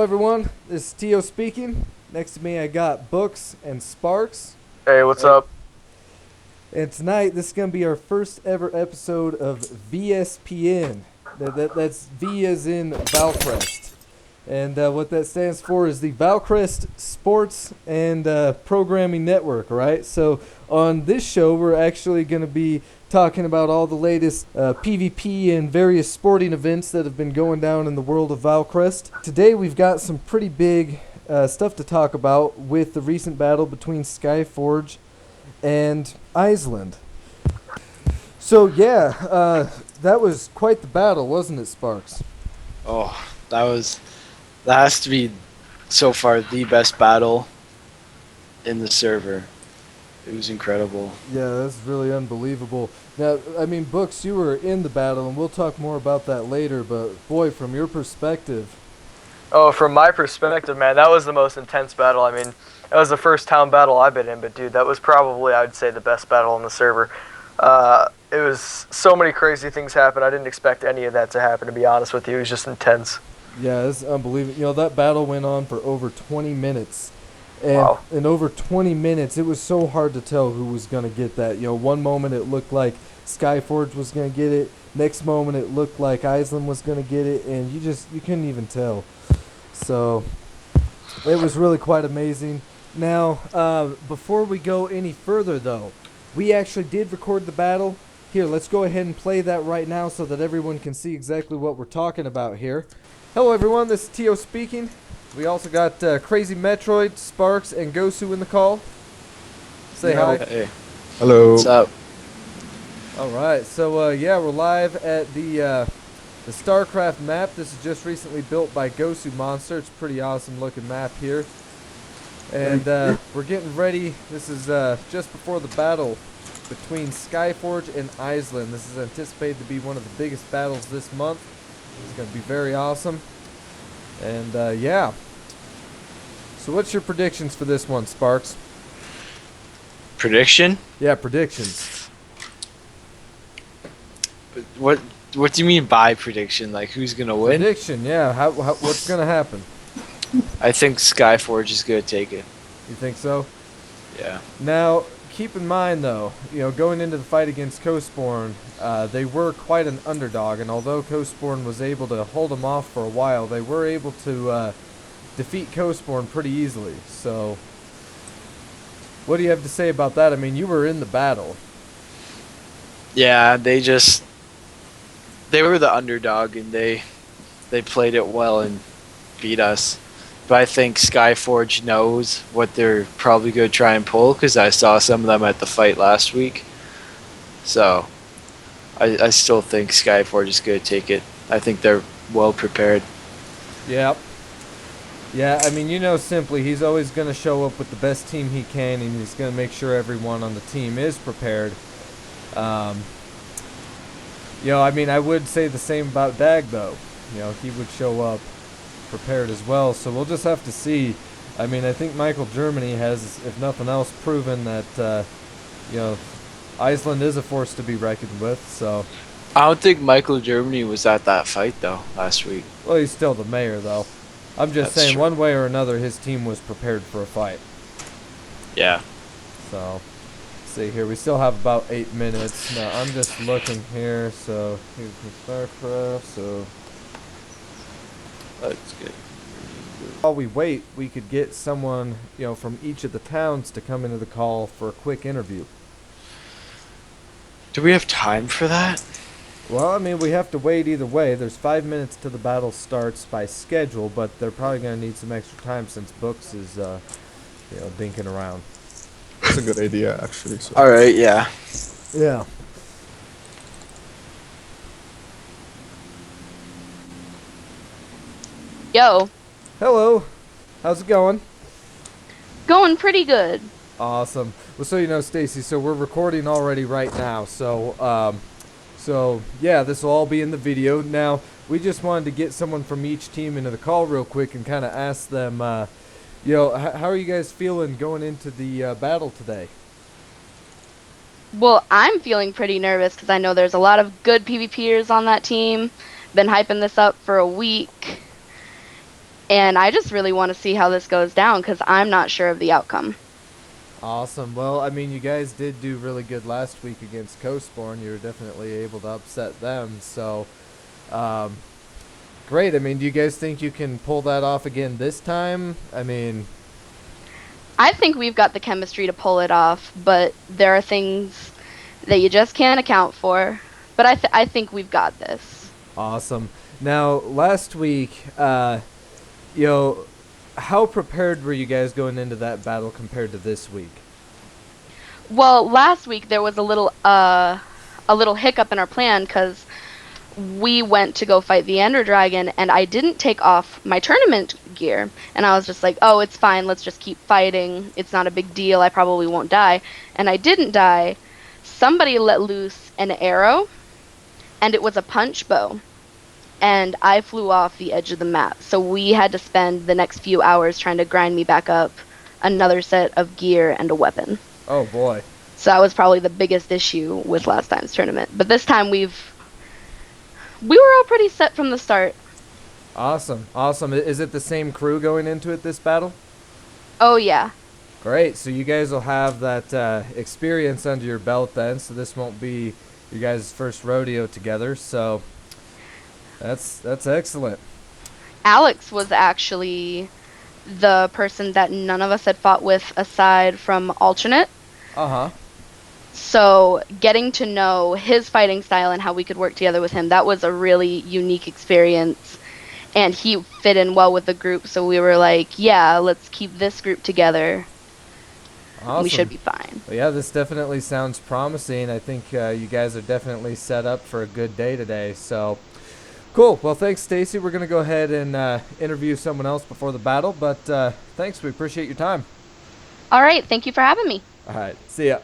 everyone, this is Tio speaking. Next to me I got Books and Sparks. Hey, what's up? And tonight this is going to be our first ever episode of VSPN. That's V as in Valcrest. And what that stands for is the Valcrest Sports and Programming Network, right? So on this show we're actually going to be talking about all the latest PvP and various sporting events that have been going down in the world of Valcrest. Today we've got some pretty big stuff to talk about with the recent battle between Skyforge and Eizland. So yeah, that was quite the battle, wasn't it, Sparks? Oh, that has to be so far the best battle in the server. It was incredible. Yeah, that's really unbelievable. Now, I mean, Books, you were in the battle, and we'll talk more about that later, but boy, from your perspective. Oh, from my perspective, man, that was the most intense battle. I mean, that was the first town battle I've been in, but dude, that was probably, I would say, the best battle on the server. It was so many crazy things happened. I didn't expect any of that to happen, to be honest with you. It was just intense. Yeah, it's unbelievable. You know, that battle went on for over 20 minutes. And Wow. in over 20 minutes, it was so hard to tell who was going to get that. You know, one moment it looked like Skyforge was going to get it. Next moment it looked like Eizland was going to get it. And you couldn't even tell. So it was really quite amazing. Now, before we go any further, though, we actually did record the battle. Here, let's go ahead and play that right now so that everyone can see exactly what we're talking about here. Hello, everyone. This is Tio speaking. We also got Crazy Metroid, Sparks, and Gosu in the call. Say hi. Hey. Hello. What's up? All right. So, yeah, we're live at the StarCraft map. This is just recently built by Gosu Monster. It's a pretty awesome looking map here. And we're getting ready. This is just before the battle between Skyforge and Eizland. This is anticipated to be one of the biggest battles this month. It's going to be very awesome. And, yeah. So what's your predictions for this one, Sparks? Prediction? Yeah, predictions. What do you mean by prediction? Like who's gonna win? Prediction, yeah. How what's going to happen? I think Skyforge is gonna take it. You think so? Yeah. Now, keep in mind, though, you know, going into the fight against Coastborn, they were quite an underdog, and although Coastborn was able to hold them off for a while, they were able to defeat Coastborn pretty easily. So, what do you have to say about that? I mean, you were in the battle. Yeah, they were the underdog and they played it well and beat us. But I think Skyforge knows what they're probably going to try and pull because I saw some of them at the fight last week. So I still think Skyforge is going to take it. I think they're well prepared. Yep. Yeah, I mean, you know, simply, he's always going to show up with the best team he can, and he's going to make sure everyone on the team is prepared. You know, I mean, I would say the same about Dag, though. You know, he would show up prepared as well, so we'll just have to see. I mean, I think Michael Germany has, if nothing else, proven that, you know, Eizland is a force to be reckoned with, so. I don't think Michael Germany was at that fight, though, last week. Well, he's still the mayor, though. I'm just That's saying, true. one way or another, his team was prepared for a fight. Yeah. So, let's see here. We still have about 8 minutes. Now, I'm just looking here. So, here's the StarCraft. So, That's good. while we wait, we could get someone, you know, from each of the towns to come into the call for a quick interview. Do we have time for that? Well, I mean, we have to wait either way. There's 5 minutes till the battle starts by schedule, but they're probably going to need some extra time since Books is, you know, dinking around. That's a good idea, actually. So. All right, yeah. Yeah. Yo, Hello. How's it going? going pretty good. Awesome. Well, so you know, Stacy, so we're recording already right now. So yeah, this will all be in the video. Now, we just wanted to get someone from each team into the call real quick and kind of ask them, you know, how are you guys feeling going into the battle today? Well, I'm feeling pretty nervous because I know there's a lot of good PvPers on that team. Been hyping this up for a week. And I just really want to see how this goes down because I'm not sure of the outcome. Awesome. Well, I mean, you guys did do really good last week against Coastborn. You were definitely able to upset them. So, um, great. I mean, do you guys think you can pull that off again this time? I mean, I think we've got the chemistry to pull it off, but there are things that you just can't account for. But I think we've got this. awesome. Now, last week, you know, how prepared were you guys going into that battle compared to this week? Well, last week there was a little hiccup in our plan because we went to go fight the Ender Dragon, and I didn't take off my tournament gear. And I was just like, oh, it's fine. Let's just keep fighting. It's not a big deal. I probably won't die. And I didn't die. Somebody let loose an arrow, and it was a punch bow. And I flew off the edge of the map. So we had to spend the next few hours trying to grind me back up another set of gear and a weapon. Oh boy. So that was probably the biggest issue with last time's tournament. But this time we were all pretty set from the start. Awesome. Awesome. Is it the same crew going into it this battle? Oh yeah. Great. So you guys will have that experience under your belt then. So this won't be your guys' first rodeo together. So that's excellent. Alex was actually the person that none of us had fought with aside from alternate. Uh-huh. So getting to know his fighting style and how we could work together with him, that was a really unique experience. And he fit in well with the group, so we were like, yeah, let's keep this group together. Awesome. We should be fine. Well, yeah, this definitely sounds promising. I think you guys are definitely set up for a good day today. So, cool. Well, thanks, Stacy. We're going to go ahead and interview someone else before the battle. But thanks. We appreciate your time. All right, thank you for having me. All right. See ya.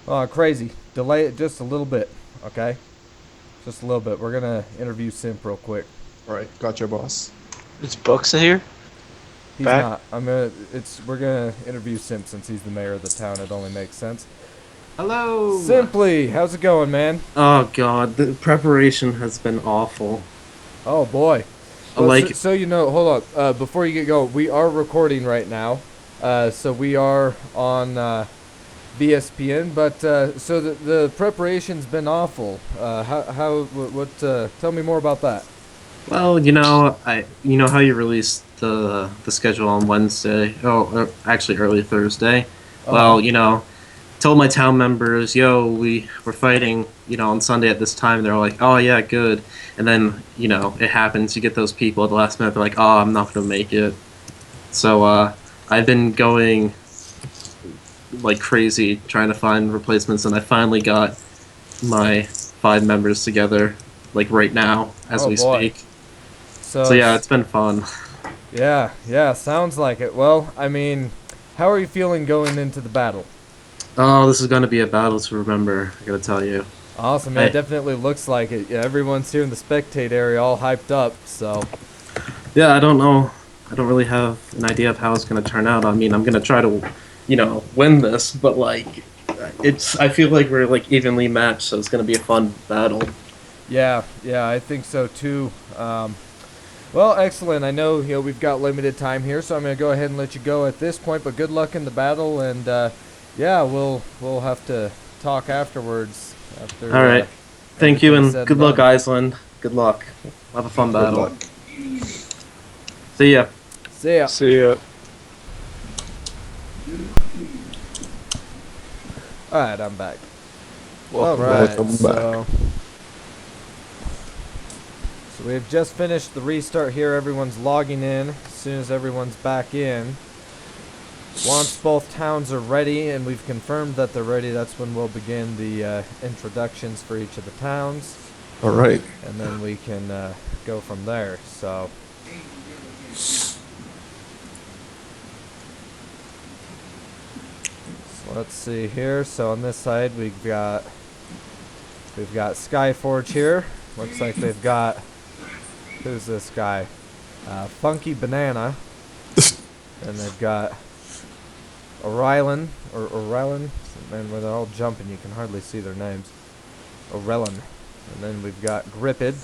Oh, crazy. Delay it just a little bit, okay? Just a little bit. We're going to interview Simp real quick. Alright, gotcha, boss. Is Books here? He's Back? not. We're going to interview Simp since he's the mayor of the town. It only makes sense. Hello. Simply, how's it going, man? Oh God, the preparation has been awful. Oh, boy. Well, so you know, hold up. Before you get going, we are recording right now. So we are on VSPN, but so the preparation's been awful. Tell me more about that. Well, you know how you released the schedule on Wednesday. Oh, actually early Thursday. Well, told my town members, yo, we're fighting, on Sunday at this time. They're like, oh yeah, good. And then, it happens. You get those people at the last minute. They're like, oh, I'm not gonna make it. So I've been going like crazy trying to find replacements, and I finally got my 5 members together, like right now as we speak. So yeah, it's been fun. Yeah, sounds like it. Well, I mean, how are you feeling going into the battle? Oh, this is going to be a battle to remember, I gotta tell you. Awesome, it definitely looks like it. Yeah, everyone's here in the spectate area all hyped up, so. Yeah, I don't know. I don't really have an idea of how it's going to turn out. I mean, I'm going to try to, win this, but, I feel like we're, evenly matched, so it's going to be a fun battle. Yeah, I think so, too. Well, excellent. I know, we've got limited time here, so I'm going to go ahead and let you go at this point, but good luck in the battle, and, yeah, we'll have to talk afterwards. All right. Thank you, and good luck, Eizland. Good luck. Have a fun battle. Good luck. See ya. See ya. See ya. Alright, I'm back. Welcome back. So we've just finished the restart here. Everyone's logging in. As soon as everyone's back in, once both towns are ready, and we've confirmed that they're ready, that's when we'll begin the introductions for each of the towns. Alright. And then we can go from there. So let's see here. So on this side we've got Skyforge here. Looks like they've got, who's this guy? Funky Banana. And they've got Eizland, and when they're all jumping you can hardly see their names. Orellan. And then we've got Gripid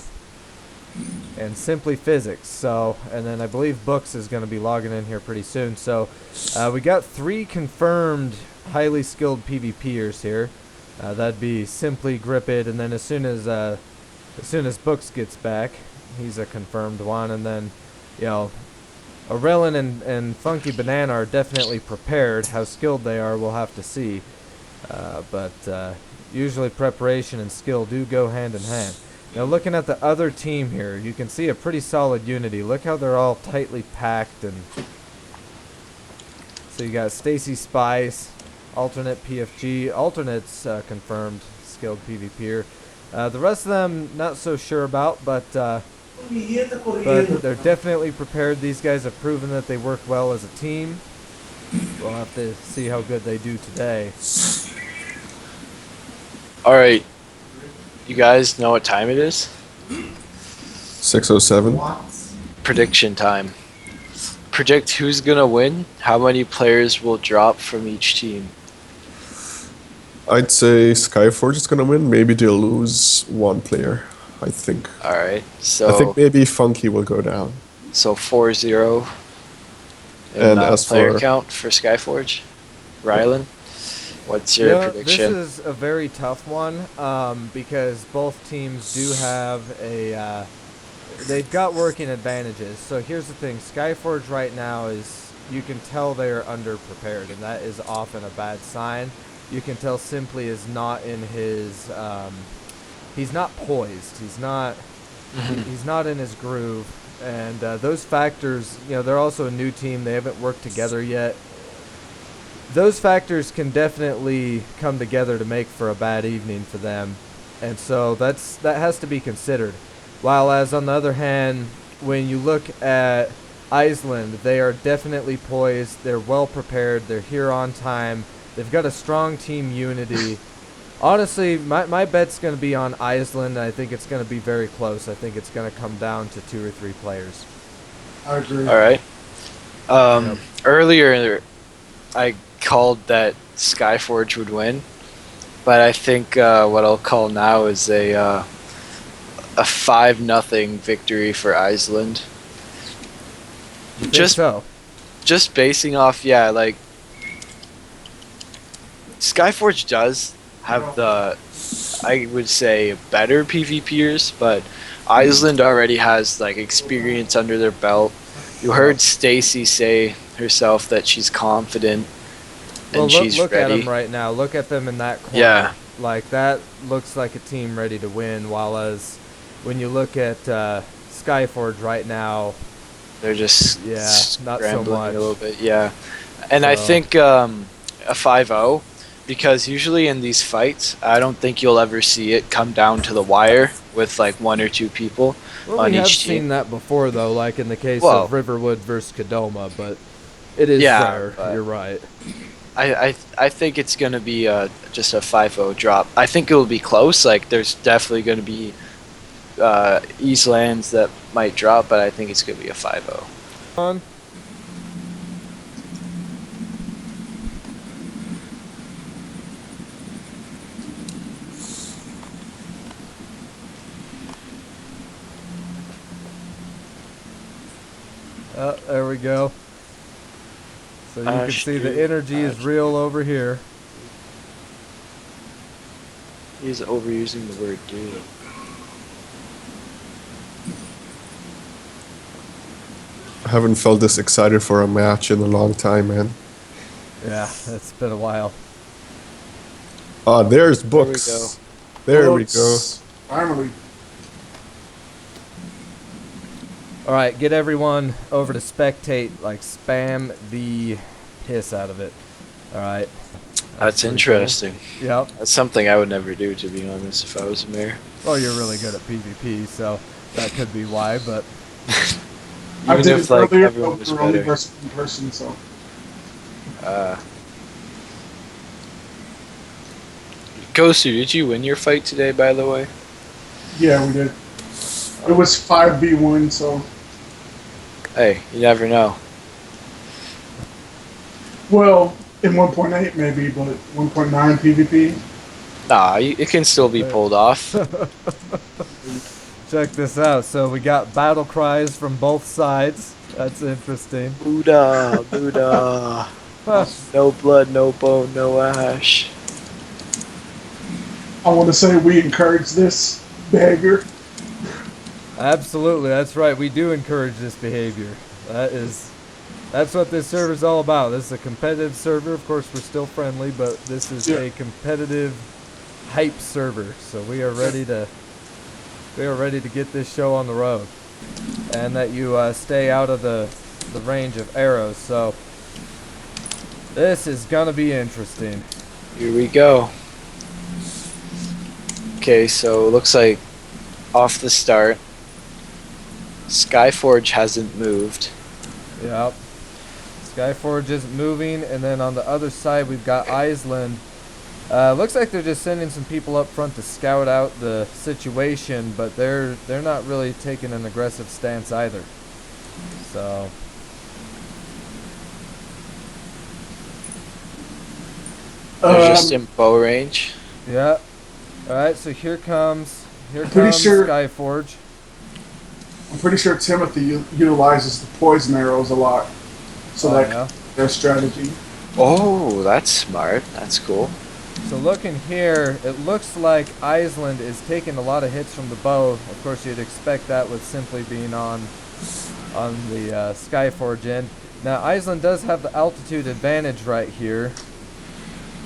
and Simply Physics. So, and then I believe Books is going to be logging in here pretty soon. So, we got 3 confirmed highly skilled PvPers here. That'd be Simply, Gripid, and then as soon as Books gets back, he's a confirmed one. And then, you know, Orellan and Funky Banana are definitely prepared. How skilled they are, we'll have to see. But usually preparation and skill do go hand in hand. Now looking at the other team here, you can see a pretty solid unity. Look how they're all tightly packed. And so you got Stacy Spice, alternate PFG, alternates confirmed skilled PvPer. The rest of them not so sure about, but they're definitely prepared. These guys have proven that they work well as a team. We'll have to see how good they do today. All right, you guys know what time it is? 6:07. Prediction time. Predict who's gonna win. How many players will drop from each team? I'd say Skyforge is gonna win. Maybe they'll lose 1 player. I think. All right, I think maybe Funky will go down. so 4-0. And And as player for- count for Skyforge, Rylan, what's your prediction? This is a very tough one because both teams do have they've got working advantages. So here's the thing, Skyforge right now is, you can tell they are underprepared, and that is often a bad sign. You can tell Simply is not in his, he's not poised, he's not in his groove, and those factors, you know, they're also a new team, they haven't worked together yet. Those factors can definitely come together to make for a bad evening for them, and so that has to be considered. While as on the other hand, when you look at Eizland, they are definitely poised, they're well prepared, they're here on time, they've got a strong team unity. Honestly, my bet's going to be on Eizland. I think it's going to be very close. I think it's going to come down to 2 or 3 players. I agree. All right. Yep. Earlier, I called that Skyforge would win, but I think what I'll call now is a 5-0 victory for Eizland. You think Just so? just basing off, yeah, like Skyforge does have the, I would say, better PvPers, but Eizland already has like experience under their belt. You heard Stacy say herself that she's confident and Well, she's look at ready. them right now. Look at them in that corner. Yeah. Like, that looks like a team ready to win, while as when you look at Skyforge right now, They're just Yeah, not so scrambling much. a little bit, yeah. And I So- think a 5-0, because usually in these fights, I don't think you'll ever see it come down to the wire with like 1 or 2 people well, on we have each team. seen that before, though, like in the case Well- of Riverwood versus Kadoma, but it is Yeah, rare. but- You're right. I think it's gonna be just a 5-0 drop. I think it will be close. Like there's definitely gonna be Eizlands that might drop, but I think it's gonna be a 5-0. On. There we go. So you can see the energy is real over here. He's overusing the word dude. I haven't felt this excited for a match in a long time, man. Yeah, it's been a while. Ah, there's There we Books. go. There we go. Finally. All right, get everyone over to spectate. Like, spam the piss out of it. All right. That's pretty interesting. cool. Yep. That's something I would never do, to be honest, if I was a mayor. Well, you're really good at PvP, so that could be why. But I Even did if it like earlier, everyone but was we were only better. versus in person, so Gosu, did you win your fight today, by the way? yeah, we did. It was 5v1, so Hey, you never know. well, in 1.8 maybe, but 1.9 PvP. Nah, it can still be pulled off. Check this out. So we got battle cries from both sides. That's interesting. Buddha, Buddha. Huh. No blood, no bone, no ash. I want to say we encourage this behavior. Absolutely, that's right. We do encourage this behavior. That's what this server's all about. This is a competitive server. Of course, we're still friendly, but this is a competitive hype server. So we are ready to get this show on the road, and that you stay out of the range of arrows. So this is gonna be interesting. Here we go. Okay, so it looks like off the start, Skyforge hasn't moved. Yep. Skyforge isn't moving, and then on the other side we've got Eizland. Looks like they're just sending some people up front to scout out the situation, but they're not really taking an aggressive stance either. So They're just in bow range. yeah. All right. So here comes pretty sure- Skyforge. I'm pretty sure Timothy utilizes the poison arrows a lot. So Oh, like yeah. their strategy. Oh, that's smart. That's cool. So looking here, it looks like Eizland is taking a lot of hits from the bow. Of course, you'd expect that with simply being on the Skyforge end. Now, Eizland does have the altitude advantage right here,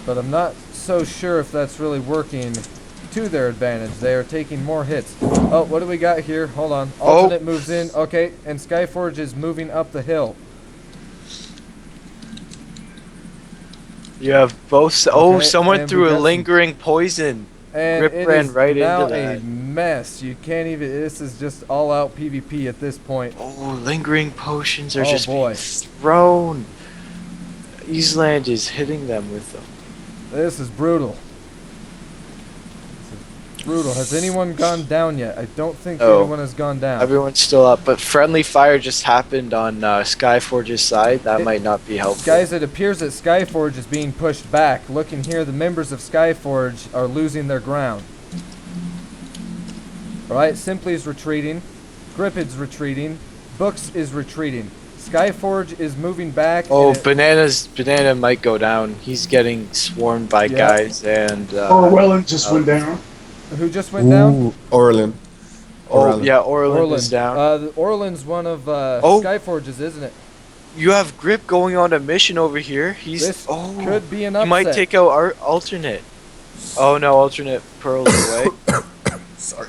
but I'm not so sure if that's really working to their advantage. They are taking more hits. Oh, what do we got here? Hold on. Alternate moves in. Okay, and Skyforge is moving up the hill. You have both. Oh, someone and threw we a got some- lingering poison. And Grip it ran is right now into that. a mess. You can't even. This is just all out PvP at this point. Oh, lingering potions are Oh, just boy. being thrown. Eizland is hitting them with them. This is brutal. Brutal. Has anyone gone down yet? I don't think Oh. anyone has gone down. Everyone's still up, but friendly fire just happened on Skyforge's side. That might not be helpful. Guys, it appears that Skyforge is being pushed back. Looking here, the members of Skyforge are losing their ground. Alright, Simply is retreating. Gripid's retreating. Books is retreating. Skyforge is moving back. Oh, and Banana might go down. He's getting swarmed by Yeah. guys, and Orwellen just went down. who just went down? Ooh, Orlin. oh yeah, Orland is Orland. down. Orland's one of Oh. Skyforge's, isn't it? You have Grip going on a mission over here. He's This could be an upset. He might take out our alternate. Oh no, alternate pearls away. Sorry.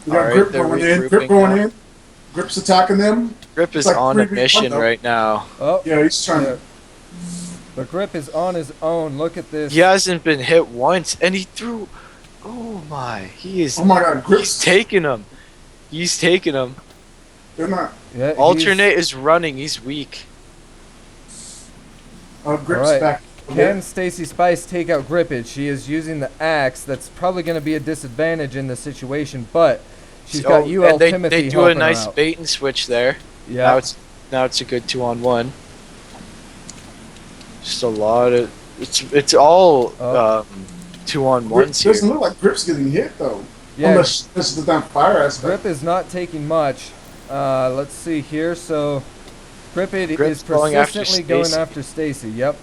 We got Alright, Grip they're going in. Grip regrouping going now. in. Grip's attacking them. Grip is It's like on a 3v1 mission though. right now. Oh, Yeah, he's trying yeah. to. But Grip is on his own. Look at this. He hasn't been hit once, and he threw. Oh my, he is. Oh my God, He's Grip's. taking him. He's taking him. They're not. Yeah, he's- Alternate is running. He's weak. Grip's Alright. back. Can Stacy Spice take out Gripid? She is using the axe. That's probably going to be a disadvantage in the situation, but she's got Oh, UL and they Timothy do a helping her nice out. bait and switch there. Yeah. Now it's a good 2-on-1. Just a lot of it's all Oh. 2-on-1s Grip doesn't here. look like Grip's getting hit though. Yeah, Unless this is the damn fire aspect. Grip is not taking much. Let's see here. So Gripid Grip's is going after persistently going Stacy. after Stacy. Yep.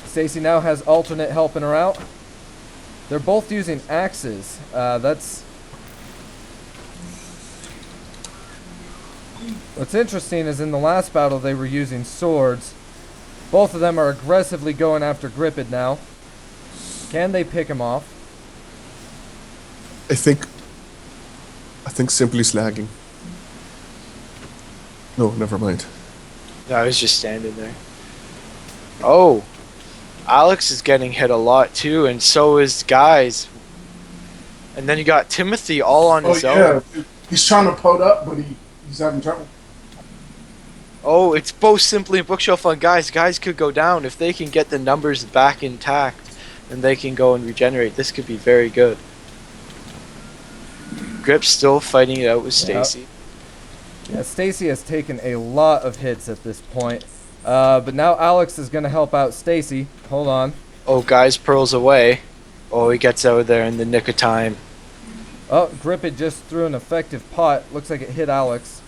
Stacy now has alternate helping her out. They're both using axes. That's what's interesting is in the last battle they were using swords. Both of them are aggressively going after Gripid now. Can they pick him off? I think Simply is lagging. No, never mind. No, I was just standing there. Oh, Alex is getting hit a lot too, and so is Guys. And then you got Timothy all on Oh his yeah, own. he's trying to pot up, but he's having trouble. Oh, it's both Simply and Bookshelf on Guys. Guys could go down if they can get the numbers back intact, and they can go and regenerate. This could be very good. Grip's still fighting it out with Yeah. Stacy. Yeah, Stacy has taken a lot of hits at this point. But now Alex is gonna help out Stacy. Hold on. Oh, guys, pearls away. Oh, he gets out of there in the nick of time. Oh, Grip it just threw an effective pot. Looks like it hit Alex.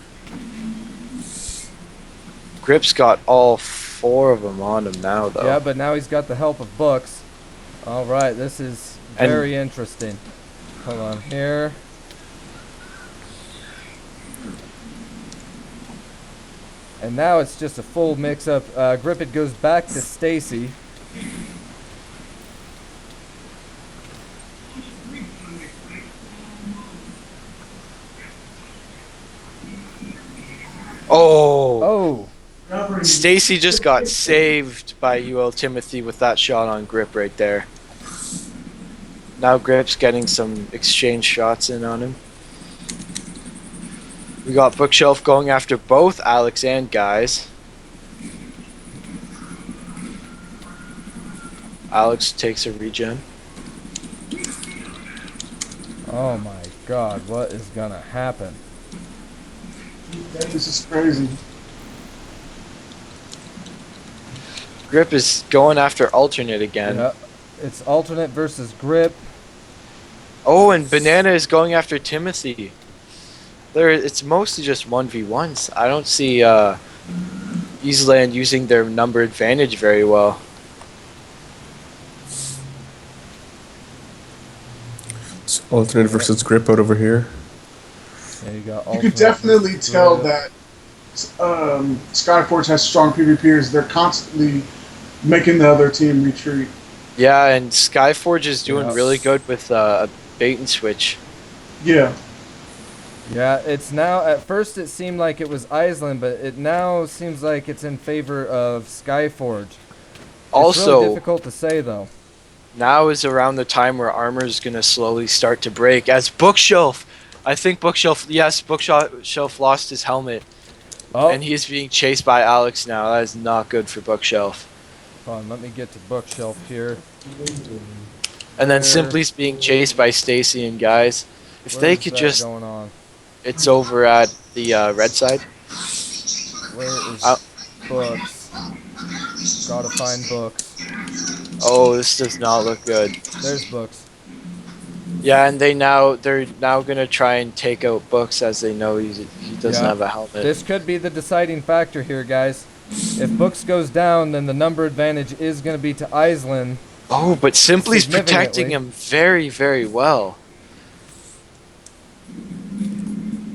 Grip's got all 4 of them on him now, though. Yeah, but now he's got the help of Books. All right, this is very interesting. Hold on here. And now it's just a full mix-up. Grip it goes back to Stacy. Oh! Oh, Stacy just got saved by UL Timothy with that shot on Grip right there. Now Grip's getting some exchange shots in on him. We got Bookshelf going after both Alex and Guys. Alex takes a regen. oh my God! What is gonna happen? This is crazy. Grip is going after alternate again. Yeah, it's alternate versus Grip. Oh, and Banana is going after Timothy. It's mostly just 1v1s. I don't see Eizland using their number advantage very well. It's alternate versus grip out over here. Yeah, you got You alternate could definitely versus tell Grip. that Skyforge has strong PvPers. They're constantly making the other team retreat. Yeah, and Skyforge is doing Yeah. really good with a bait and switch. Yeah. Yeah, it's now. At first, it seemed like it was Eizland, but it now seems like it's in favor of Skyforge. It's Also, really difficult to say though. now is around the time where armor is going to slowly start to break. As Bookshelf, I think Bookshelf lost his helmet. Oh, And he is being chased by Alex now. That is not good for Bookshelf. hold on, let me get to Bookshelf here. And then Where- Simply's being chased by Stacy and Guys. If Where they is could that just... going on? It's over at the red side. Where is Out. Books? Gotta find Books. Oh, this does not look good. There's Books. Yeah, and they're now gonna try and take out Books as they know he doesn't Yeah. have a helmet. This could be the deciding factor here, guys. If Books goes down, then the number advantage is going to be to Eizland. Oh, but Simply's protecting Significantly. him very, very well.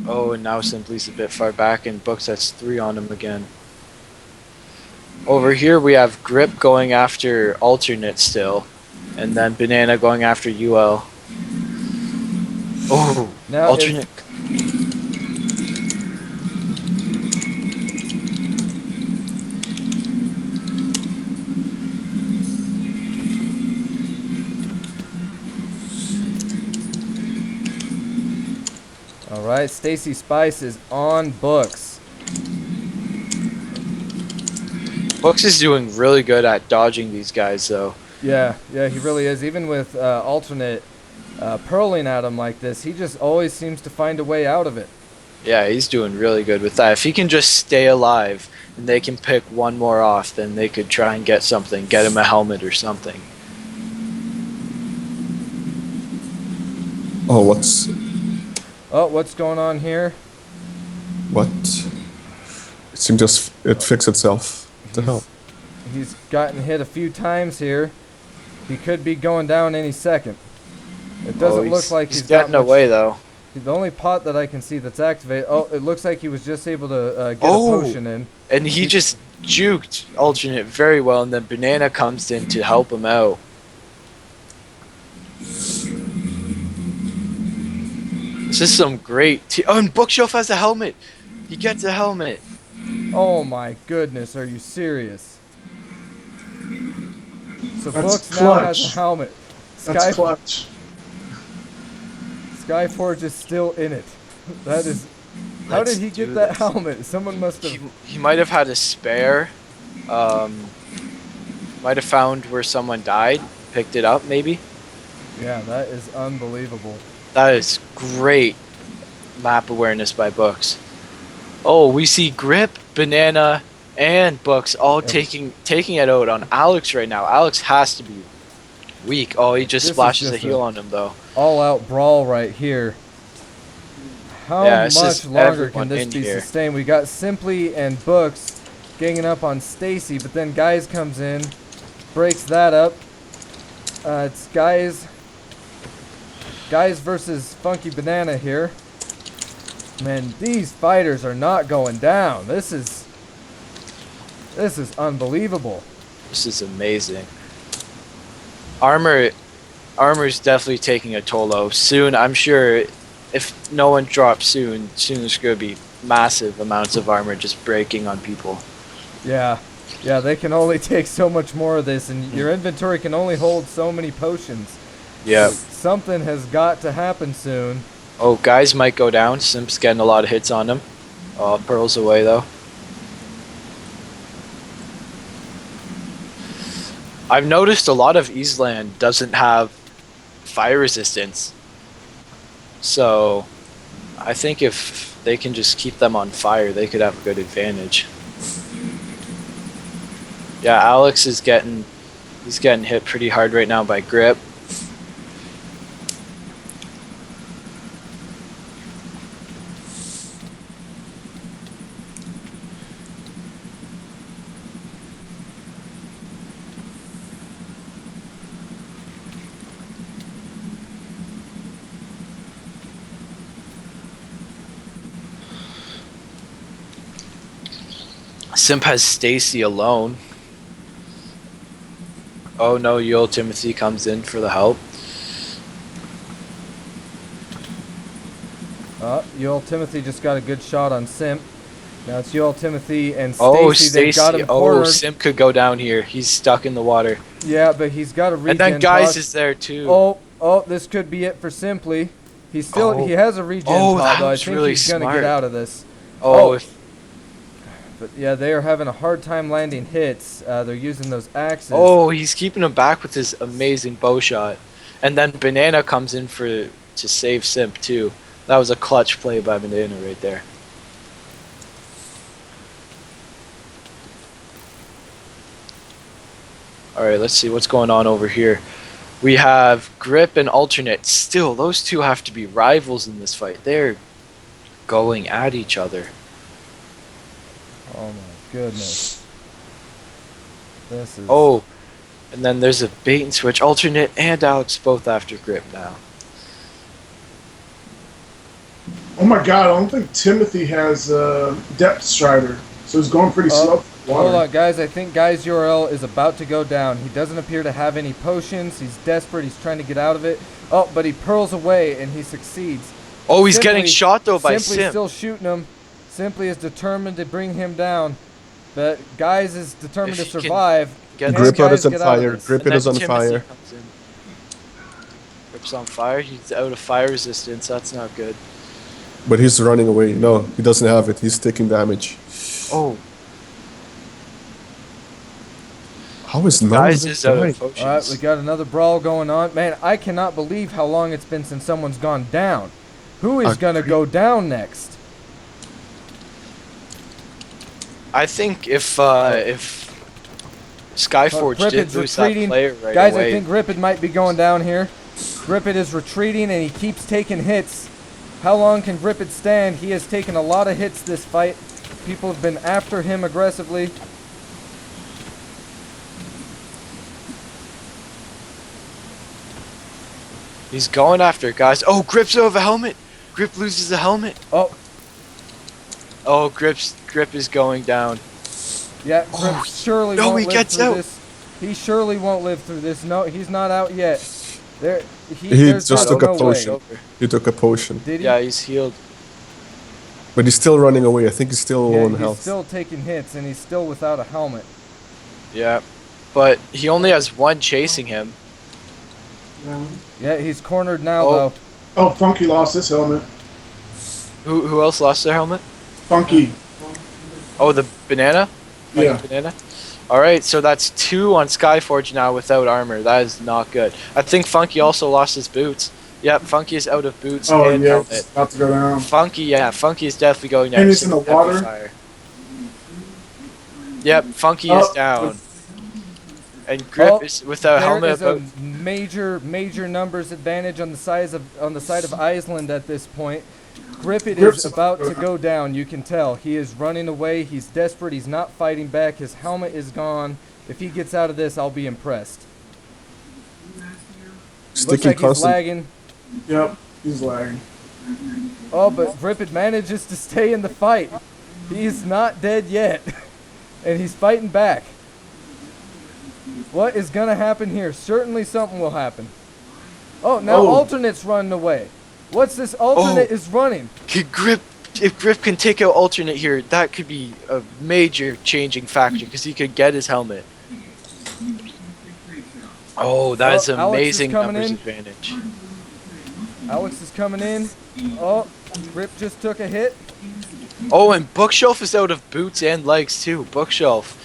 Oh, and now Simply's a bit far back, and Books has 3 on him again. Over here we have Grip going after alternate still, and then Banana going after UL. Oh, Now, alternate. All right, Stacy Spice is on Books. Books is doing really good at dodging these guys, though. Yeah, he really is. Even with alternate pearling at him like this, he just always seems to find a way out of it. Yeah, he's doing really good with that. If he can just stay alive and they can pick one more off, then they could try and get something, get him a helmet or something. Oh, Oh, what's going on here? what? It seemed it fixed itself. What the hell? He's gotten hit a few times here. He could be going down any second. It doesn't look like he's he's got getting much- away though. The only pot that I can see that's activated. Oh, it looks like he was just able to get Oh. a potion in. And he just juked alternate very well, and then Banana comes in to help him out. This is some great. Oh, and Bookshelf has a helmet. He gets a helmet. Oh my goodness, are you serious? So That's Books now has clutch. a helmet. That's clutch. Skyforge is still in it. That is. How Let's did he do get that this. helmet? Someone must have. He might have had a spare. Might have found where someone died, picked it up maybe. Yeah, that is unbelievable. That is great map awareness by Books. Oh, we see Grip, Banana, and Books all Yep. taking it out on Alex right now. Alex has to be weak. Oh, he just This is splashes a just heal a- on him though. All-out brawl right here. How Yeah, it's much just longer everyone can this in be here. sustained? We got Simply and Books ganging up on Stacy, but then Guys comes in, breaks that up. It's Guys versus Funky Banana here. Man, these fighters are not going down. This is unbelievable. This is amazing. Armor's definitely taking a toll though. Soon, I'm sure, if no one drops soon there's gonna be massive amounts of armor just breaking on people. Yeah, they can only take so much more of this, and your inventory can only hold so many potions. Yeah. Something has got to happen soon. Oh, Guys might go down. Simp's getting a lot of hits on him. Oh, Pearl's away though. I've noticed a lot of Eizland doesn't have fire resistance. So, I think if they can just keep them on fire, they could have a good advantage. Yeah, Alex is getting hit pretty hard right now by Grip. Simp has Stacy alone. Oh no, Yule Timothy comes in for the help. Yule Timothy just got a good shot on Simp. Now it's Yule Timothy and Stacy. Oh, They've got Stacy. him Oh, cornered. Simp could go down here. He's stuck in the water. Yeah, but he's got a regen. And then Guys pot. is there too. Oh, this could be it for Simply. He has a regen Oh, pot, that though. I was think really he's gonna smart. get out of this. Oh, if But yeah, they are having a hard time landing hits. They're using those axes. Oh, he's keeping him back with his amazing bow shot. And then Banana comes in to save Simp too. That was a clutch play by Banana right there. Alright, let's see what's going on over here. We have Grip and Alternate. Still, those two have to be rivals in this fight. They're going at each other. Oh my goodness. This is. Oh, and then there's a bait and switch. Alternate and Alex both after Grip now. Oh my god, I don't think Timothy has Depth Strider, so he's going pretty slow. through water. Hold on, guys. I think Guy's URL is about to go down. He doesn't appear to have any potions. He's desperate. He's trying to get out of it. Oh, but he pearls away and he succeeds. Oh, he's getting shot though by Simply Simp. still shooting him. Simply is determined to bring him down. But Guys is determined If to he can survive. get Can Grip Guys is on get out of fire. this? Grip And is then on Timothy fire. comes in. Grip's on fire. He's out of fire resistance. That's not good. But he's running away. No, he doesn't have it. He's taking damage. Oh, How is none Guys of is this out dying? of potions. Alright, we got another brawl going on. Man, I cannot believe how long it's been since someone's gone down. Who is going to go down next? I think if Skyforge Gripid's did lose that retreating. player right Guys, away, I think Gripid might be going down here. Gripid is retreating and he keeps taking hits. How long can Gripid stand? He has taken a lot of hits this fight. People have been after him aggressively. he's going after it, guys. Oh, Grip's out of a helmet. Grip loses a helmet. Oh, Oh, Grip is going down. yeah, Grip Oh, surely no, won't he live gets through out. this. He surely won't live through this. No, he's not out yet. He there's just no took a way. potion. He took a potion. Did he? Yeah, he's healed. But he's still running away. I think he's still Yeah, low on he's health. still taking hits and he's still without a helmet. Yeah, but he only has one chasing him. Yeah, he's cornered now Oh. though. Oh, Funky lost his helmet. Who else lost their helmet? Funky. Oh, the banana. Yeah. Banana. All right, so that's 2 on Skyforge now without armor. That is not good. I think Funky also lost his boots. Yep, Funky is out of boots Oh, and yeah, helmet. it's about to go down. Funky is definitely going down. And he's in the water? Fire. Yep, Funky is Oh. down. And Grip Oh, is without There helmet. is a major numbers advantage on the side of Eizland at this point. Grip is Grip's about to go down. You can tell he is running away. He's desperate. He's not fighting back. His helmet is gone. If he gets out of this, I'll be impressed. Looks Sticky like he's constant. lagging. Yep, he's lagging. Oh, but Grip manages to stay in the fight. He's not dead yet, and he's fighting back. What is gonna happen here? Certainly something will happen. Oh, now Oh. Alternate's running away. What's this? Alternate is running. If Grip can take out Alternate here, that could be a major changing factor because he could get his helmet. Oh, that's Oh, Alex is amazing coming numbers in. advantage. Alex is coming in. Oh, Grip just took a hit. Oh, and Bookshelf is out of boots and legs too. Bookshelf.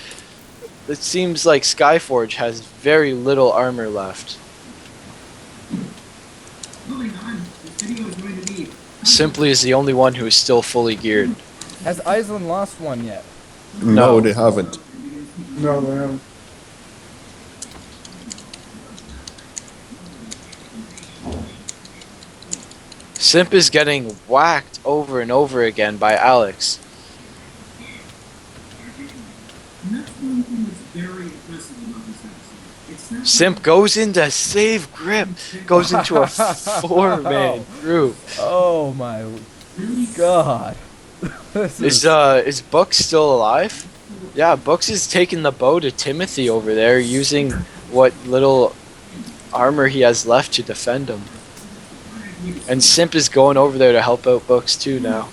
It seems like Skyforge has very little armor left. Simply is the only one who is still fully geared. Has Eizland lost one yet? No, they haven't. No, they haven't. Simp is getting whacked over and over again by Alex. Simp goes in to save Grip. Goes into a 4-man group. Oh my God. This Is Books still alive? Yeah, Books is taking the bow to Timothy over there, using what little armor he has left to defend him. And Simp is going over there to help out Books too now.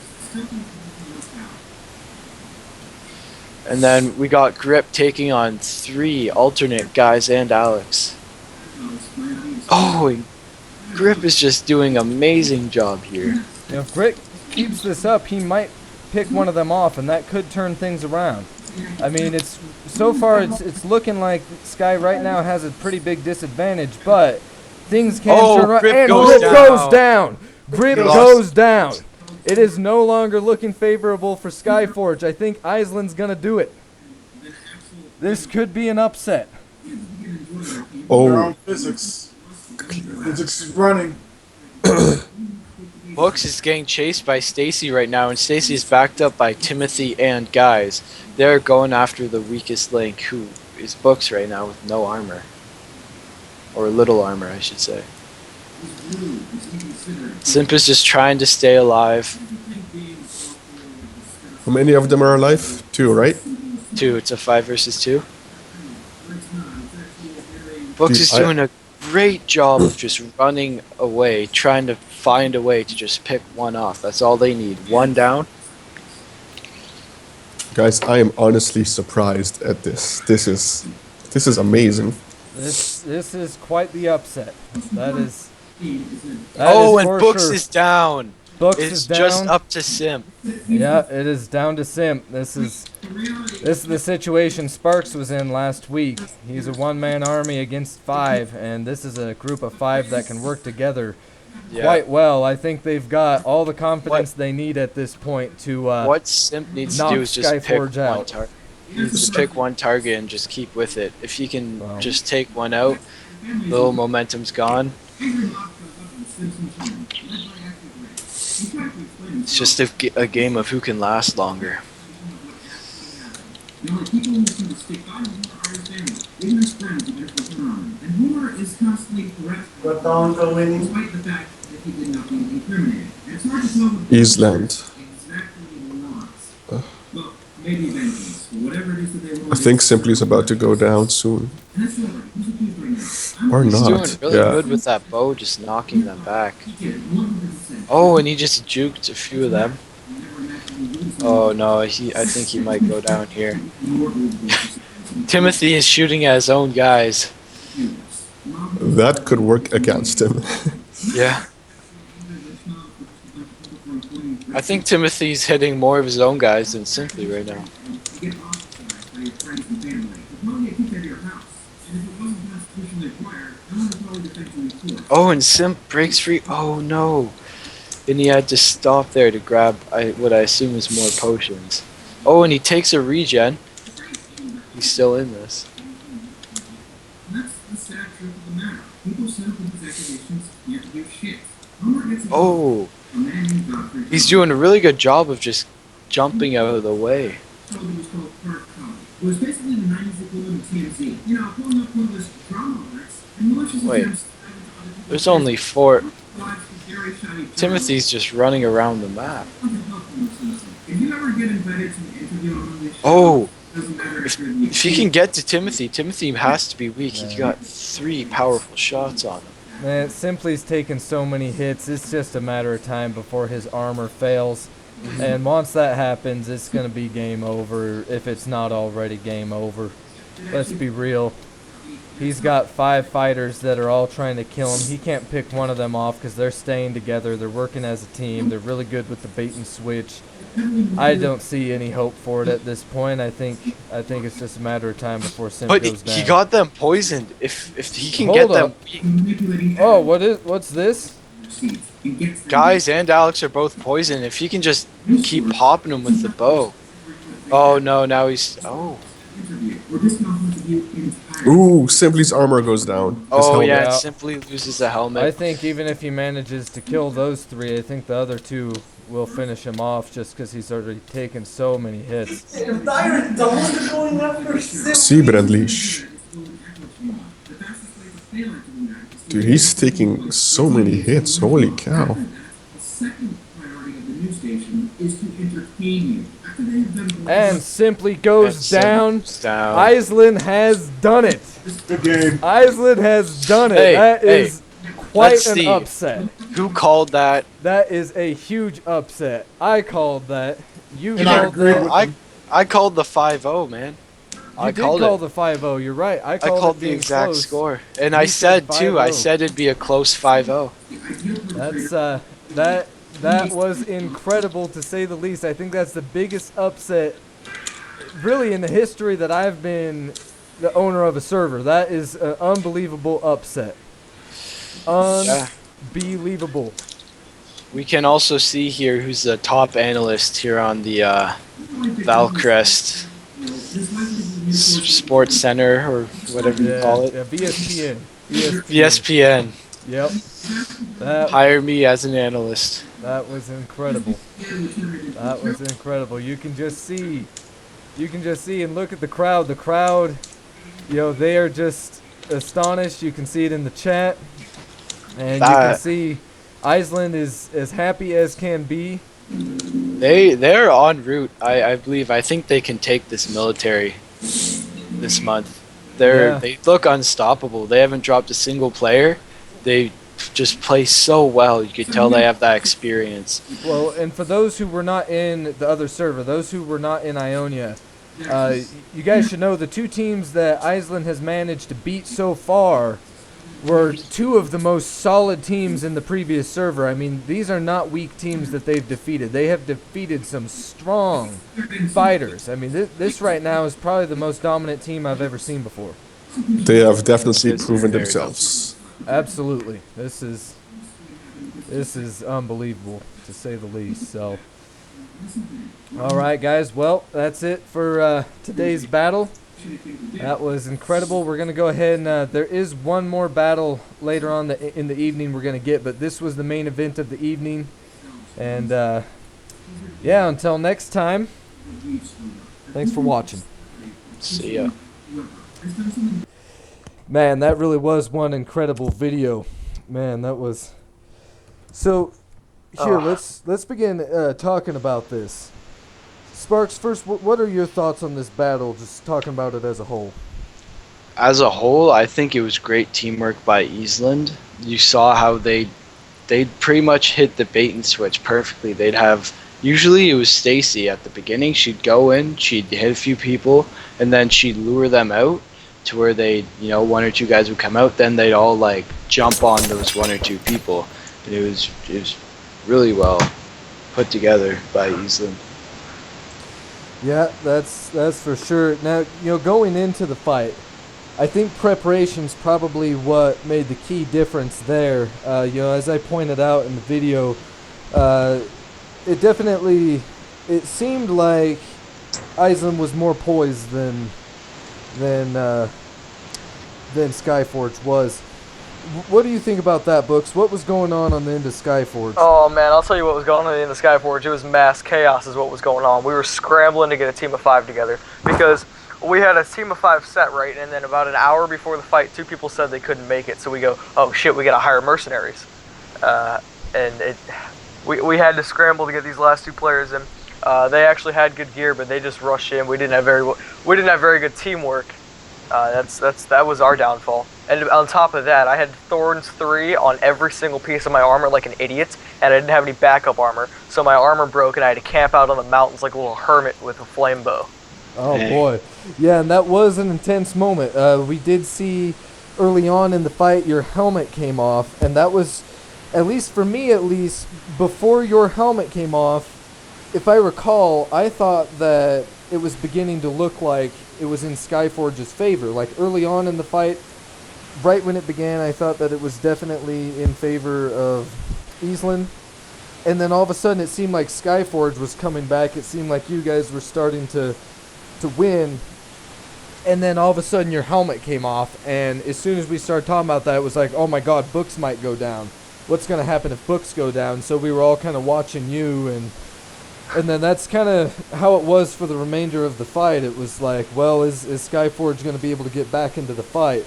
And then we got Grip taking on 3 alternate guys and Alex. Oh, and Grip is just doing amazing job here. If Grip keeps this up, he might pick one of them off, and that could turn things around. I mean, it's so far it's looking like Sky right now has a pretty big disadvantage, but things can turn around. Grip And goes Grip down. goes down. Grip He lost. goes down. It is no longer looking favorable for Skyforge. I think Eizland's gonna do it. This could be an upset. They're Oh, on physics. Physics is running. Books is getting chased by Stacy right now, and Stacy is backed up by Timothy and guys. They're going after the weakest link, who is Books right now with no armor. Or little armor, I should say. Simp is just trying to stay alive. how many of them are alive? 2, right? 2, it's a 5 versus 2. Books is I- doing a great job of just running away, trying to find a way to just pick one off. That's all they need. One down. Guys, I am honestly surprised at this. This is amazing. This is quite the upset. That is. Oh, and for Books sure. is down. Books It's is down. just up to Simp. Yeah, it is down to Simp. This is the situation Sparks was in last week. He's a one-man army against 5, and this is a group of 5 that can work together Yeah. quite well. I think they've got all the confidence they need at this point to What Simp needs to knock do is just pick Skyforge one out. target. He needs to pick one target and just keep with it. If he can Wow. just take one out, little momentum's gone. It's just a game of who can last longer. Eizland. I think Simply is about to go down soon. Or He's not. doing really Yeah. good with that bow, just knocking them back. Oh, and he just juked a few of them. Oh no, I think he might go down here. Timothy is shooting at his own guys. That could work against him. Yeah. I think Timothy's hitting more of his own guys than Simply right now. Oh, and Simp breaks free. Oh no. And he had to stop there to grab what I assume is more potions. Oh, and he takes a regen. He's still in this. That's the sad truth of the matter. People set up with these accusations can't give shit. Oh, he's doing a really good job of just jumping out of the way. It was basically the 90s equivalent of TMZ. You know, pulling up one of those drama alerts and malicious Wait, attempts. there's only 4. Timothy's just running around the map. If you ever get invited to an interview on this show, Oh, doesn't matter if he can get to Timothy, Timothy has to be weak. He's got 3 powerful shots on him. Man, Simply's taken so many hits. It's just a matter of time before his armor fails. And once that happens, it's going to be game over, if it's not already game over. Let's be real. He's got 5 fighters that are all trying to kill him. He can't pick one of them off because they're staying together. They're working as a team. They're really good with the bait and switch. I don't see any hope for it at this point. I think it's just a matter of time before Simp But goes down. he got them poisoned. If he can Hold get up. them weak. Oh, what's this? Guys and Alex are both poisoned. If he can just keep popping them with the bow. Oh no, now he's... Oh. Ooh, Simply's armor goes down. His Oh helmet. yeah, Yeah. it simply loses the helmet. I think even if he manages to kill those 3, I think the other 2 will finish him off just because he's already taken so many hits. Zebra leash. Dude, he's taking so many hits. Holy cow. The second priority of the news station is to entertain you. After they have done And Simply goes down. Down. Eizland has done it. Good game. Eizland has done it. Hey, That is quite let's an see. upset. Who called that? That is a huge upset. I called that. You And I called agree that. with I called the 5-0, man. I You did called call it. the 5-0. You're right. I I called, called it the being exact close. score. And I You said said too, I 5-0. said it'd be a close 5-0. That's that was incredible to say the least. I think that's the biggest upset really in the history that I've been the owner of a server. That is an unbelievable upset. Yeah. Unbelievable. We can also see here who's the top analyst here on the Valcrest Sports Center or whatever you call it. Yeah, VSPN. VSPN. Yep. That Hire me as an analyst. That was incredible. That was incredible. You can just see and look at the crowd. The crowd, they are just astonished. You can see it in the chat. And you can see Eizland is as happy as can be. They're en route. I believe. I think they can take this military this month. They look unstoppable. They haven't dropped a single player. They just play so well. You could tell they have that experience. Well, and for those who were not in the other server, those who were not in Ionia, you guys should know the 2 teams that Eizland has managed to beat so far were 2 of the most solid teams in the previous server. I mean, these are not weak teams that they've defeated. They have defeated some strong fighters. I mean, this right now is probably the most dominant team I've ever seen before. They have definitely It's proven very themselves. Absolutely. This is unbelievable, to say the least. So, all right, guys. Well, that's it for today's battle. That was incredible. We're going to go ahead and there is one more battle later on in the evening we're going to get, but this was the main event of the evening. And, yeah, until next time, thanks for watching. See ya. Man, that really was one incredible video. Man, that was... So, here, let's begin talking about this. Sparks, first, what are your thoughts on this battle, just talking about it as a whole? As a whole, I think it was great teamwork by Eizland. You saw how they'd pretty much hit the bait and switch perfectly. Usually it was Stacy at the beginning. She'd go in, she'd hit a few people, and then she'd lure them out to where one or two guys would come out. Then they'd all jump on those 1 or 2 people, and it was really well put together by Eizland. Yeah, that's for sure. Now, going into the fight, I think preparation's probably what made the key difference there. As I pointed out in the video, it seemed like Eizland was more poised than than Skyforge was. What do you think about that, Books? What was going on the end of Skyforge? Oh man, I'll tell you what was going on in the Skyforge. It was mass chaos is what was going on. We were scrambling to get a team of 5 together because we had a team of 5 set, right? And then about an hour before the fight, 2 people said they couldn't make it. So we go, oh shit, we gotta hire mercenaries. We had to scramble to get these last 2 players in. They actually had good gear, but they just rushed in. We didn't have very good teamwork. That was our downfall. And on top of that, I had Thorns 3 on every single piece of my armor like an idiot, and I didn't have any backup armor. So my armor broke, and I had to camp out on the mountains like a little hermit with a flame bow. Oh boy, yeah, and that was an intense moment. We did see early on in the fight your helmet came off, and that was, at least for me at least, before your helmet came off, if I recall, I thought that it was beginning to look like it was in Skyforge's favor. Like early on in the fight, right when it began, I thought that it was definitely in favor of Eizland. And then all of a sudden it seemed like Skyforge was coming back. It seemed like you guys were starting to win. And then all of a sudden your helmet came off. And as soon as we started talking about that, it was like, oh my god, Books might go down. What's going to happen if Books go down? So we were all kind of watching you, and then that's kind of how it was for the remainder of the fight. It was like, well, is Skyforge going to be able to get back into the fight?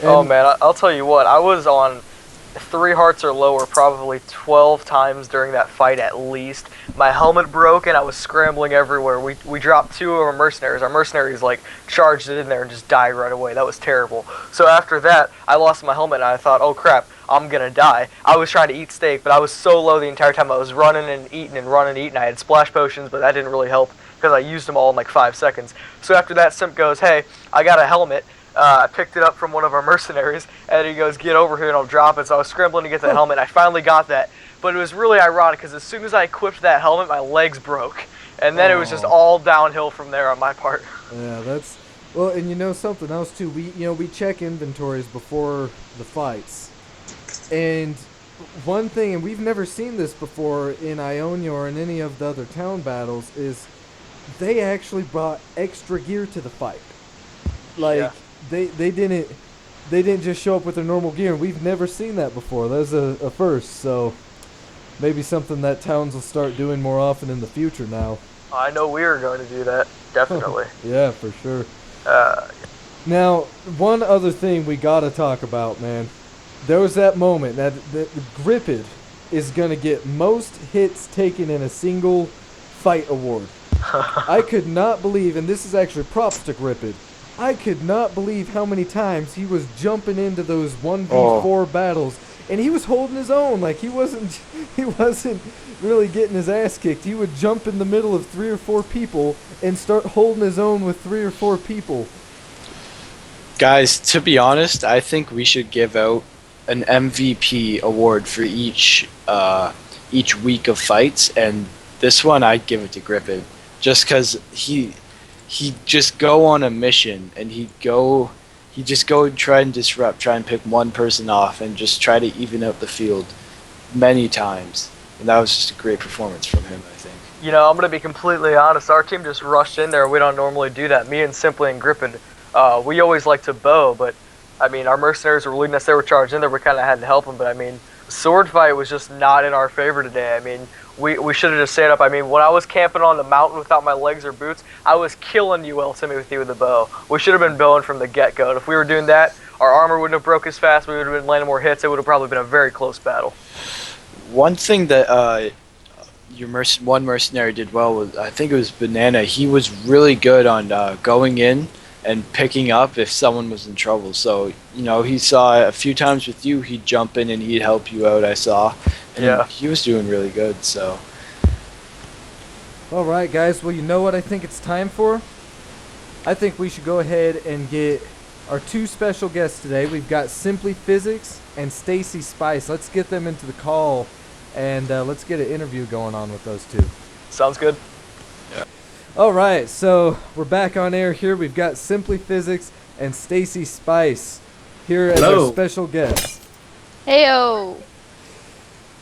Oh man, I'll tell you what, I was on 3 hearts or lower probably 12 times during that fight at least. My helmet broke and I was scrambling everywhere. We dropped 2 of our mercenaries. Our mercenaries like charged it in there and just died right away. That was terrible. So after that, I lost my helmet and I thought, oh crap, I'm gonna die. I was trying to eat steak, but I was so low the entire time. I was running and eating and running and eating. I had splash potions, but that didn't really help because I used them all in like 5 seconds. So after that, Simp goes, hey, I got a helmet. I picked it up from one of our mercenaries, and he goes, get over here and I'll drop it. So I was scrambling to get the helmet. I finally got that. But it was really ironic because as soon as I equipped that helmet, my legs broke. And then it was just all downhill from there on my part. Yeah, that's... Well, and you know something else too. We check inventories before the fights. And one thing, and we've never seen this before in Ionia or in any of the other town battles, is they actually brought extra gear to the fight. Like... Yeah. They didn't just show up with their normal gear, and we've never seen that before. That's a first, so maybe something that towns will start doing more often in the future now. I know we are going to do that, definitely. Yeah, for sure. Now, one other thing we gotta talk about, man. There was that moment that the Gripid is gonna get most hits taken in a single fight award. I could not believe, and this is actually props to Gripid, I could not believe how many times he was jumping into those 1v4 battles, and he was holding his own. Like he wasn't really getting his ass kicked. He would jump in the middle of 3 or 4 people and start holding his own with 3 or 4 people. Guys, to be honest, I think we should give out an MVP award for each week of fights, and this one I'd give it to Griffin, just because he'd just go on a mission and he'd just go and try and disrupt, try and pick one person off and just try to even out the field many times. And that was just a great performance from him, I think. You know, I'm going to be completely honest. Our team just rushed in there. We don't normally do that. Me and Simply and Griffin, we always like to bow, but I mean, our mercenaries were leading us. They were charged in there. We kind of had to help them, but I mean, sword fight was just not in our favor today. I mean, we should have just stayed up. I mean, when I was camping on the mountain without my legs or boots, I was killing you, El Timothy, with the bow. We should have been bowing from the get-go. If we were doing that, our armor wouldn't have broke as fast. We would have been landing more hits. It would have probably been a very close battle. One thing that one mercenary did well was, I think it was Banana. He was really good on going in and picking up if someone was in trouble. So, you know, he saw a few times with you, he'd jump in and he'd help you out, I saw. And yeah, he was doing really good, so. All right, guys. Well, you know what I think it's time for? I think we should go ahead and get our 2 special guests today. We've got Simply Physics and Stacy Spice. Let's get them into the call, and let's get an interview going on with those 2. Sounds good. Yeah. All right, so we're back on air here. We've got Simply Physics and Stacy Spice here as our special guests. Heyo.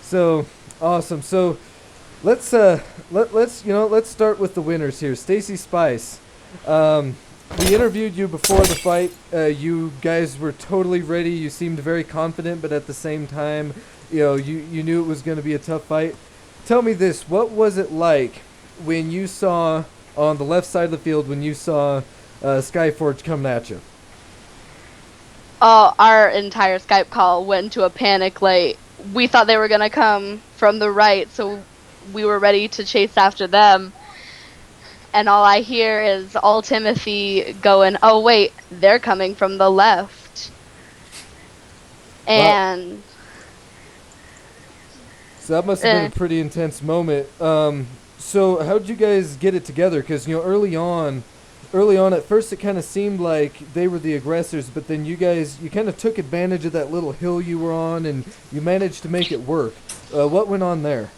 So awesome. So let's start with the winners here. Stacy Spice. we interviewed you before the fight. You guys were totally ready. You seemed very confident, but at the same time, you knew it was going to be a tough fight. Tell me this: what was it like when you saw on the left side of the field when you saw Skyforge coming at you? Oh, our entire Skype call went into a panic. Like, we thought they were gonna come from the right, so we were ready to chase after them. And all I hear is all Timothy going, "Oh wait, they're coming from the left." And so that must have been a pretty intense moment. So how did you guys get it together? Because early on, at first it kind of seemed like they were the aggressors, but then you kind of took advantage of that little hill you were on, and you managed to make it work. What went on there?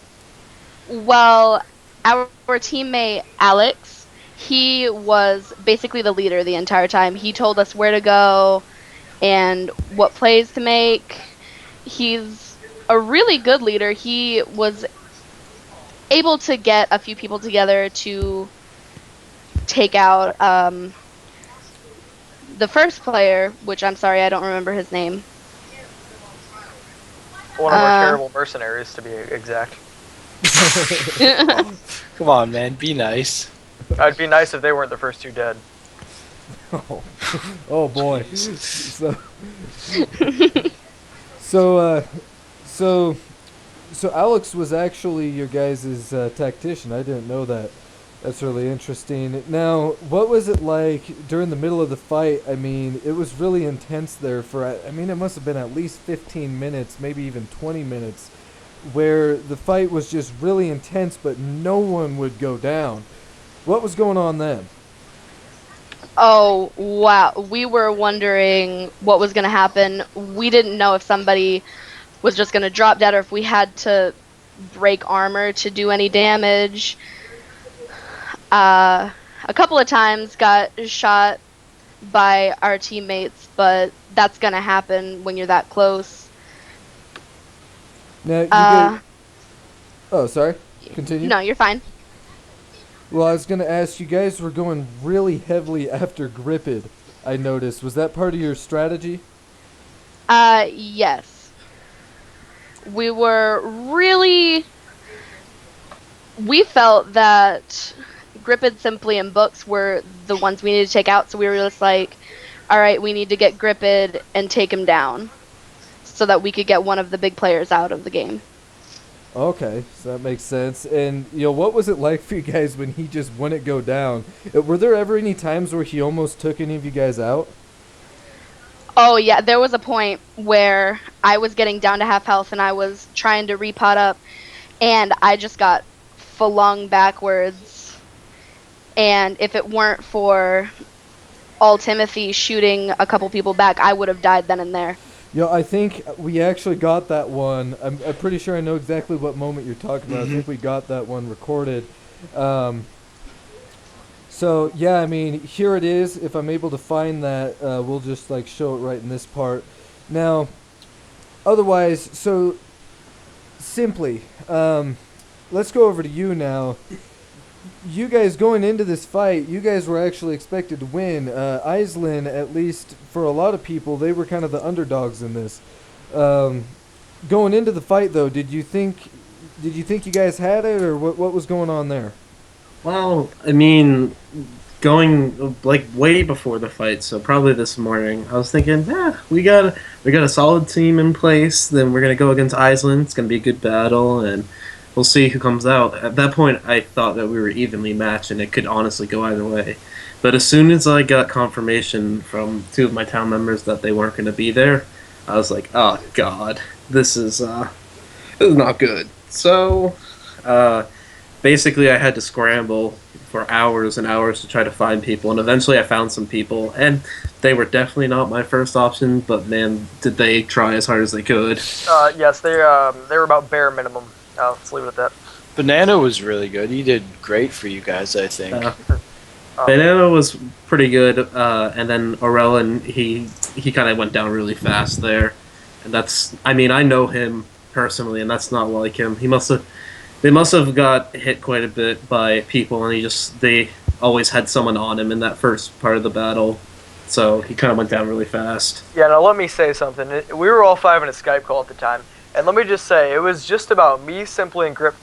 Well, our teammate Alex, he was basically the leader the entire time. He told us where to go and what plays to make. He's a really good leader. He was able to get a few people together to take out the first player, which I'm sorry, I don't remember his name. One of our terrible mercenaries, to be exact. Come on, man, be nice. It'd be nice if they weren't the first two dead. Oh boy. So Alex was actually your guys' tactician. I didn't know that. That's really interesting. Now, what was it like during the middle of the fight? I mean, it was really intense there it must have been at least 15 minutes, maybe even 20 minutes, where the fight was just really intense, but no one would go down. What was going on then? Oh, wow. We were wondering what was going to happen. We didn't know if somebody was just going to drop dead or if we had to break armor to do any damage. A couple of times got shot by our teammates, but that's going to happen when you're that close. Now, oh, sorry. Continue. No, you're fine. Well, I was going to ask, you guys were going really heavily after Gripid, I noticed. Was that part of your strategy? Yes. We felt that Gripid, Simply, and Books were the ones we needed to take out, so we were just like, alright, we need to get Gripid and take him down so that we could get one of the big players out of the game. Okay, so that makes sense. And, what was it like for you guys when he just wouldn't go down? Were there ever any times where he almost took any of you guys out? Oh, yeah, there was a point where I was getting down to half health and I was trying to repot up, and I just got flung backwards. And if it weren't for all Timothy shooting a couple people back, I would have died then and there. I think we actually got that one. I'm pretty sure I know exactly what moment you're talking about. I think we got that one recorded. So, yeah, here it is. If I'm able to find that, we'll just, show it right in this part. Now, otherwise, so, Simply, let's go over to you now. You guys, going into this fight, you guys were actually expected to win. Eizland, at least for a lot of people, they were kind of the underdogs in this. Going into the fight, though, did you think you guys had it, or what was going on there? Well, going way before the fight, so probably this morning, I was thinking, we got a solid team in place. Then we're gonna go against Eizland. It's gonna be a good battle, and we'll see who comes out. At that point, I thought that we were evenly matched, and it could honestly go either way. But as soon as I got confirmation from two of my town members that they weren't going to be there, I was like, oh god, this is not good. So, basically I had to scramble for hours and hours to try to find people, and eventually I found some people, and they were definitely not my first option, but man, did they try as hard as they could. Yes, they were about bare minimum. Let's leave it at that. Banana was really good. He did great for you guys, I think. Banana was pretty good, and then Orellan, he kind of went down really fast there, and that's, I know him personally, and that's not like him. They must have got hit quite a bit by people, and they always had someone on him in that first part of the battle, so he kind of went down really fast. Yeah, now let me say something. We were all five in a Skype call at the time, and let me just say, it was just about me, Simply, and Grip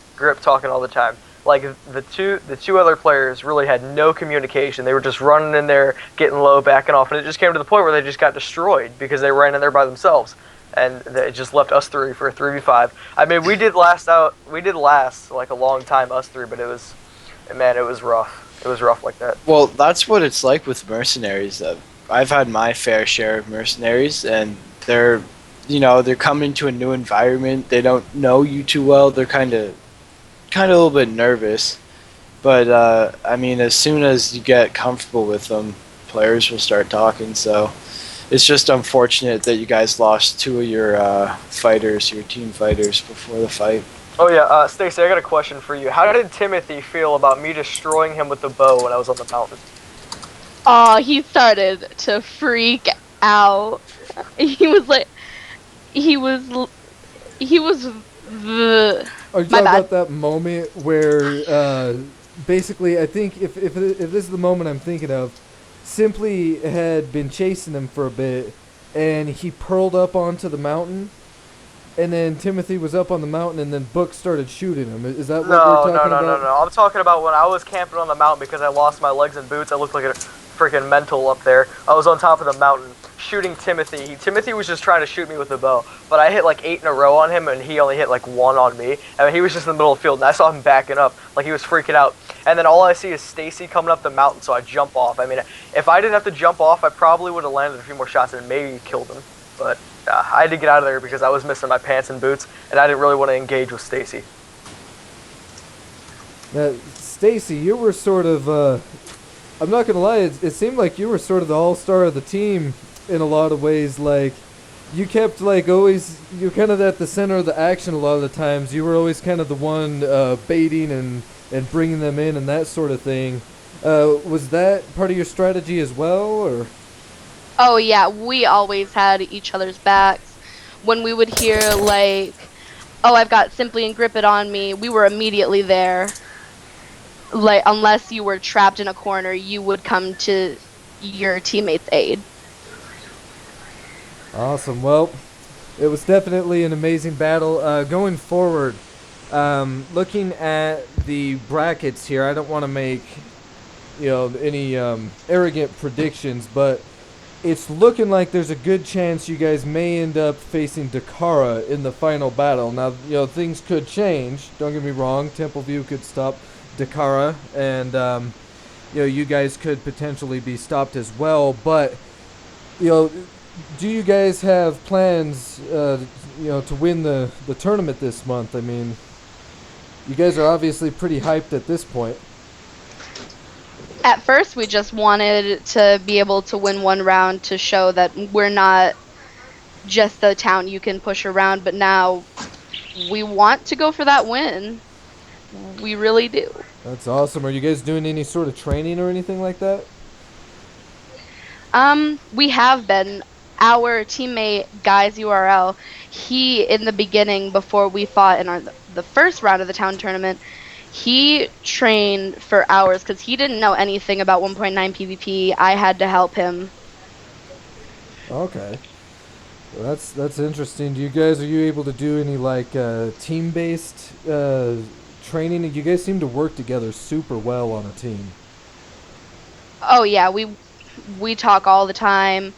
talking all the time. Like, the two other players really had no communication. They were just running in there, getting low, backing off, and it just came to the point where they just got destroyed because they ran in there by themselves, and it just left us three for a 3v5. I mean, we did last like a long time, us three, but it was rough. It was rough like that. Well, that's what it's like with mercenaries. I've had my fair share of mercenaries, and they're coming to a new environment. They don't know you too well. They're kind of a little bit nervous. But I mean, as soon as you get comfortable with them, players will start talking. So it's just unfortunate that you guys lost two of your fighters, your team fighters, before the fight. Oh yeah, Stacy, I got a question for you. How did Timothy feel about me destroying him with the bow when I was on the mountain? Oh, he started to freak out. He was like, he was. Are you My talking bad. about that moment where, basically, I think if this is the moment I'm thinking of, Simply had been chasing him for a bit, and he pearled up onto the mountain, and then Timothy was up on the mountain, and then Book started shooting him. Is that what we're talking about? No. I'm talking about when I was camping on the mountain because I lost my legs and boots. I looked like a freaking mental up there. I was on top of the mountain shooting Timothy. Timothy was just trying to shoot me with a bow, but I hit like 8 in a row on him, and he only hit like 1 on me. I mean, he was just in the middle of the field, and I saw him backing up like he was freaking out. And then all I see is Stacy coming up the mountain, so I jump off. I mean, if I didn't have to jump off, I probably would have landed a few more shots and maybe killed him. But I had to get out of there because I was missing my pants and boots, and I didn't really want to engage with Stacy. Stacy, you were sort of, I'm not going to lie, it seemed like you were sort of the all-star of the team in a lot of ways. Like, you kept, like, always, you're kind of at the center of the action a lot of the times. You were always kind of the one baiting and bringing them in and that sort of thing. Was that part of your strategy as well, or? Oh yeah, we always had each other's backs. When we would hear like, "Oh, I've got Simply and Grip It on me," we were immediately there. Like, unless you were trapped in a corner, you would come to your teammate's aid. Awesome. Well, it was definitely an amazing battle. Going forward, looking at the brackets here, I don't want to make, any arrogant predictions, but it's looking like there's a good chance you guys may end up facing Dakara in the final battle. Now, things could change. Don't get me wrong. Templeview could stop Dakara, and you guys could potentially be stopped as well. But do you guys have plans, to win the tournament this month? I mean, you guys are obviously pretty hyped at this point. At first, we just wanted to be able to win one round to show that we're not just the town you can push around, but now we want to go for that win. We really do. That's awesome. Are you guys doing any sort of training or anything like that? We have been. Our teammate, Guys URL, he, in the beginning, before we fought in the first round of the town tournament, he trained for hours because he didn't know anything about 1.9 PvP. I had to help him. Okay. Well, that's interesting. Are you able to do any like team-based training? You guys seem to work together super well on a team. Oh yeah, we talk all the time.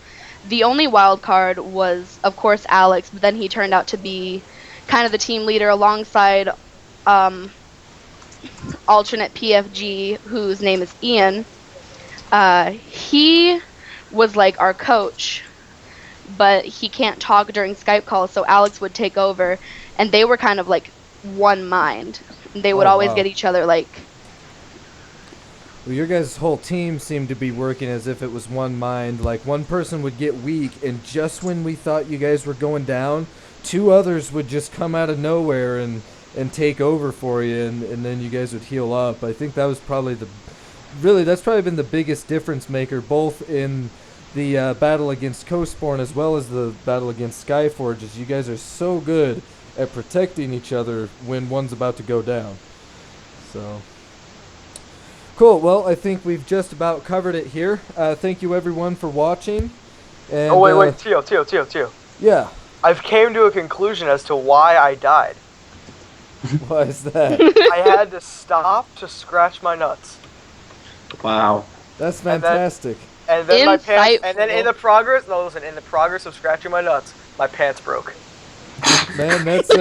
The only wild card was, of course, Alex, but then he turned out to be kind of the team leader alongside alternate PFG, whose name is Ian. He was like our coach, but he can't talk during Skype calls, so Alex would take over, and they were kind of like one mind. They would always get each other like... Well, your guys' whole team seemed to be working as if it was one mind. Like, one person would get weak, and just when we thought you guys were going down, 2 others would just come out of nowhere and take over for you, and then you guys would heal up. I think that was probably that's probably been the biggest difference maker, both in the battle against Coastborn as well as the battle against Skyforge, is you guys are so good at protecting each other when one's about to go down. So... Cool. Well, I think we've just about covered it here. Thank you everyone for watching. And, Oh wait, Tio. Yeah. I've came to a conclusion as to why I died. Why is that? I had to stop to scratch my nuts. Wow. That's fantastic. And then my pants. Insightful. And then in the progress of scratching my nuts, my pants broke. Man, that's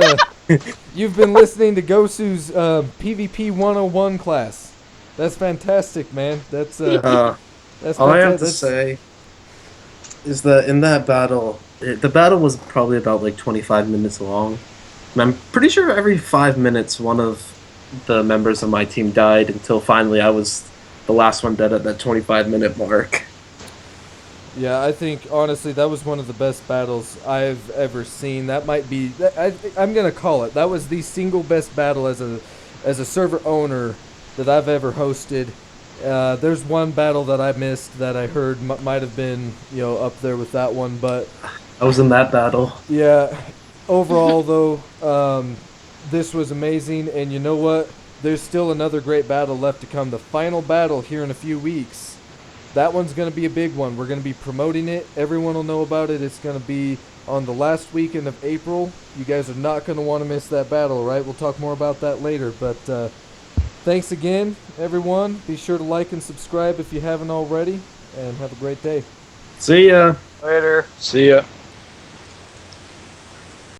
you've been listening to Gosu's PvP 101 class. That's fantastic, man. That's that's All I have to that's- say is that in that battle, the battle was probably about like 25 minutes long. And I'm pretty sure every 5 minutes one of the members of my team died until finally I was the last one dead at that 25-minute mark. Yeah, I think honestly that was one of the best battles I've ever seen. That might be I'm gonna call it. That was the single best battle as a server owner that I've ever hosted. There's one battle that I missed that I heard might have been up there with that one, but I was in that battle. yeah. Overall though, this was amazing, and you know what? There's still another great battle left to come. The final battle here in a few weeks. That one's going to be a big one. We're going to be promoting it. Everyone will know about it. It's going to be on the last weekend of April. You guys are not going to want to miss that battle, right? We'll talk more about that later. But thanks again, everyone. Be sure to like and subscribe if you haven't already. And have a great day. See ya. Later. See ya.